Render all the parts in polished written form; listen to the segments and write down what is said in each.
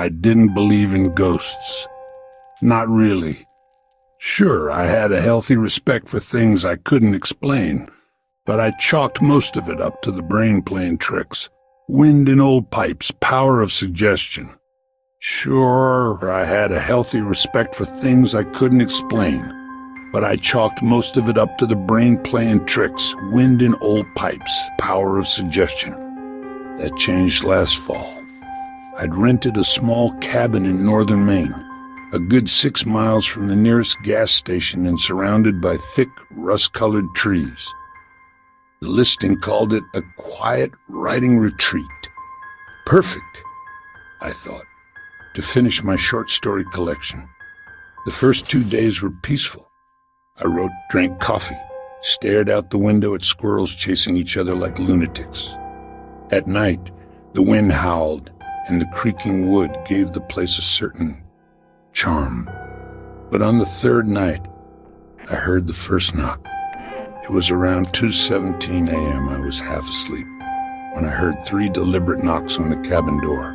I didn't believe in ghosts. Not really. Sure, I had a healthy respect for things I couldn't explain, but I chalked most of it up to the brain playing tricks. Wind in old pipes, power of suggestion. Sure, I had a healthy respect for things I couldn't explain, but I chalked most of it up to the brain playing tricks. Wind in old pipes, power of suggestion. That changed last fall. I'd rented a small cabin in northern Maine, a good 6 miles from the nearest gas station and surrounded by thick, rust-colored trees. The listing called it a quiet writing retreat. Perfect, I thought, to finish my short story collection. The first 2 days were peaceful. I wrote, drank coffee, stared out the window at squirrels chasing each other like lunatics. At night, the wind howled, and the creaking wood gave the place a certain charm. But on the third night, I heard the first knock. It was around 2:17 a.m. I was half asleep when I heard 3 deliberate knocks on the cabin door.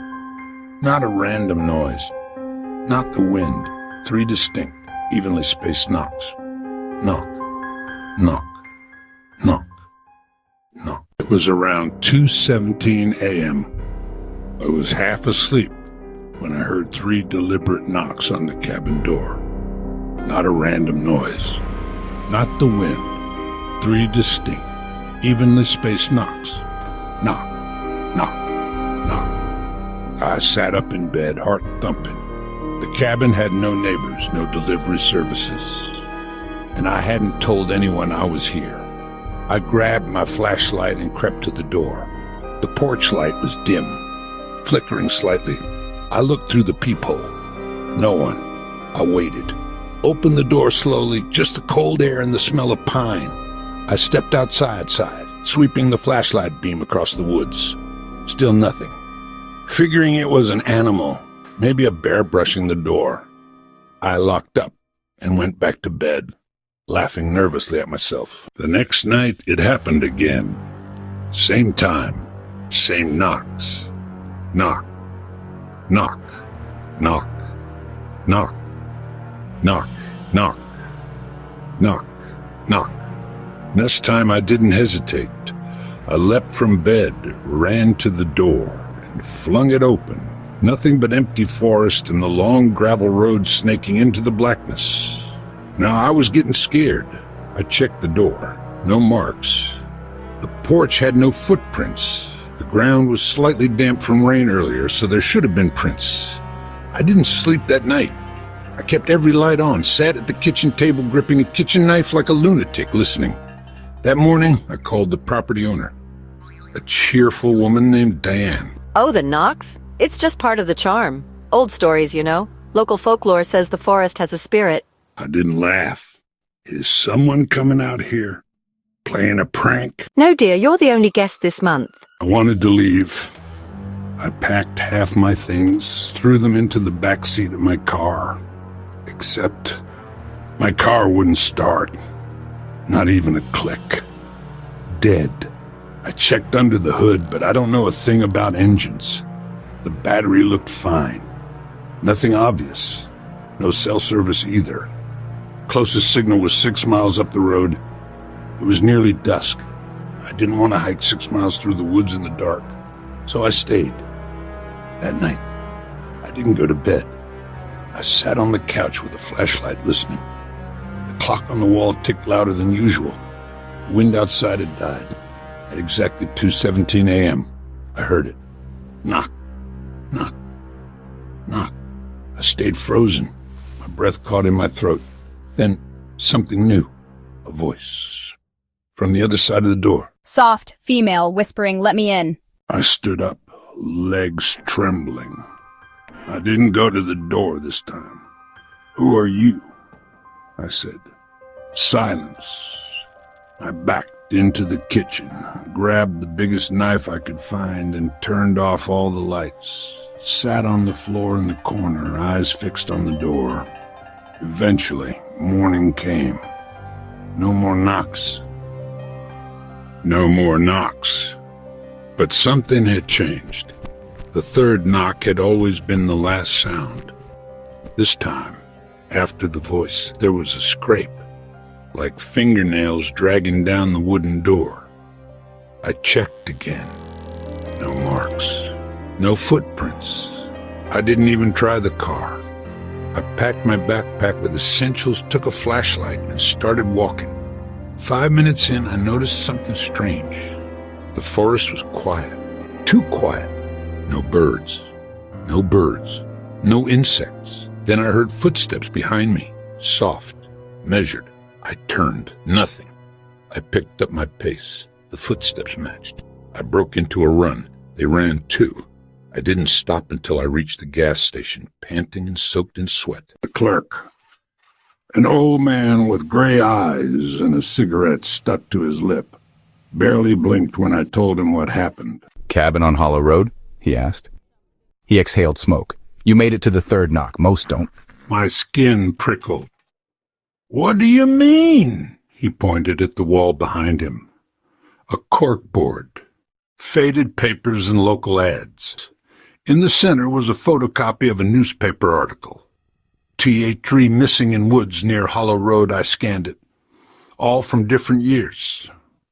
Not a random noise, not the wind, 3 distinct, evenly spaced knocks. Knock, knock, knock, knock. It was around 2:17 a.m. I was half asleep when I heard 3 deliberate knocks on the cabin door. Not a random noise, not the wind, 3 distinct, evenly spaced knocks. Knock, knock, knock. I sat up in bed, heart thumping. The cabin had no neighbors, no delivery services, and I hadn't told anyone I was here. I grabbed my flashlight and crept to the door. The porch light was dim, flickering slightly. I looked through the peephole. No one. I waited. Opened the door slowly, just the cold air and the smell of pine. I stepped outside, sweeping the flashlight beam across the woods. Still nothing. Figuring it was an animal, maybe a bear brushing the door, I locked up and went back to bed, laughing nervously at myself. The next night, it happened again. Same time, same knocks. Knock, knock, knock, knock, knock, knock, knock, knock. Next time I didn't hesitate. I leapt from bed, ran to the door, and flung it open. Nothing but empty forest and the long gravel road snaking into the blackness. Now I was getting scared. I checked the door. No marks. The porch had no footprints. The ground was slightly damp from rain earlier, so there should have been prints. I didn't sleep that night. I kept every light on, sat at the kitchen table gripping a kitchen knife like a lunatic, listening. That morning, I called the property owner, a cheerful woman named Diane. Oh, the knocks? It's just part of the charm. Old stories, you know. Local folklore says the forest has a spirit. I didn't laugh. Is someone coming out here? Playing a prank? No, dear, you're the only guest this month. I wanted to leave. I packed half my things, threw them into the back seat of my car. Except my car wouldn't start. Not even a click. Dead. I checked under the hood, but I don't know a thing about engines. The battery looked fine. Nothing obvious. No cell service either. Closest signal was 6 miles up the road. It was nearly dusk. I didn't want to hike 6 miles through the woods in the dark, so I stayed. That night, I didn't go to bed. I sat on the couch with a flashlight listening. The clock on the wall ticked louder than usual. The wind outside had died. At exactly 2:17 a.m., I heard it. Knock, knock, knock. I stayed frozen, my breath caught in my throat. Then, something new, a voice. From the other side of the door. Soft, female, whispering, "Let me in." I stood up, legs trembling. I didn't go to the door this time. "Who are you?" I said. Silence. I backed into the kitchen, grabbed the biggest knife I could find, and turned off all the lights. Sat on the floor in the corner, eyes fixed on the door. Eventually, morning came. No more knocks. No more knocks. But something had changed. The third knock had always been the last sound. This time, after the voice, there was a scrape, like fingernails dragging down the wooden door. I checked again. No marks, no footprints. I didn't even try the car. I packed my backpack with essentials, took a flashlight, and started walking. 5 minutes in, I noticed something strange. The forest was quiet, too quiet. No birds, no insects. Then I heard footsteps behind me, soft, measured. I turned, nothing. I picked up my pace. The footsteps matched. I broke into a run. They ran too. I didn't stop until I reached the gas station, panting and soaked in sweat. The clerk, an old man with gray eyes and a cigarette stuck to his lip, barely blinked when I told him what happened. Cabin on Hollow Road? He asked. He exhaled smoke. You made it to the third knock. Most don't. My skin prickled. What do you mean? He pointed at the wall behind him. A corkboard, faded papers and local ads. In the center was a photocopy of a newspaper article. T83 missing in woods near Hollow Road. I scanned it. All from different years.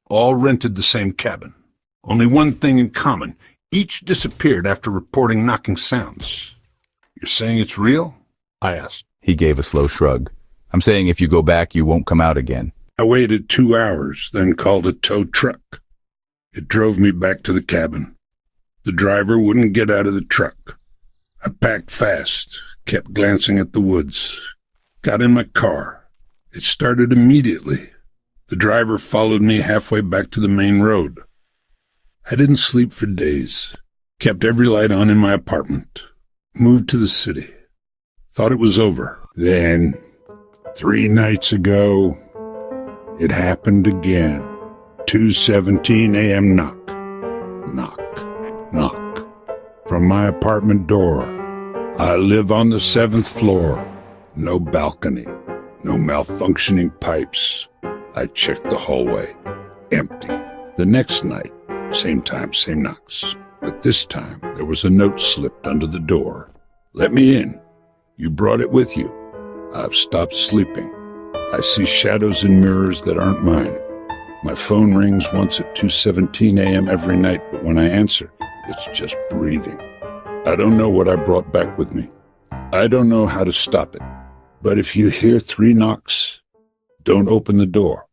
All rented the same cabin. Only one thing in common. Each disappeared after reporting knocking sounds. You're saying it's real? I asked. He gave a slow shrug. I'm saying if you go back, you won't come out again. I waited 2 hours, then called a tow truck. It drove me back to the cabin. The driver wouldn't get out of the truck. I packed fast, kept glancing at the woods, got in my car. It started immediately. The driver followed me halfway back to the main road. I didn't sleep for days, kept every light on in my apartment, moved to the city. Thought it was over. Then, 3 nights ago, it happened again. 2:17 a.m. knock. Knock. Knock. From my apartment door. I live on the 7th floor. No balcony. No malfunctioning pipes. I checked the hallway. Empty. The next night, same time, same knocks. But this time, there was a note slipped under the door. Let me in. You brought it with you. I've stopped sleeping. I see shadows in mirrors that aren't mine. My phone rings once at 2:17 a.m. every night, but when I answer, it's just breathing. I don't know what I brought back with me. I don't know how to stop it. But if you hear 3 knocks, don't open the door.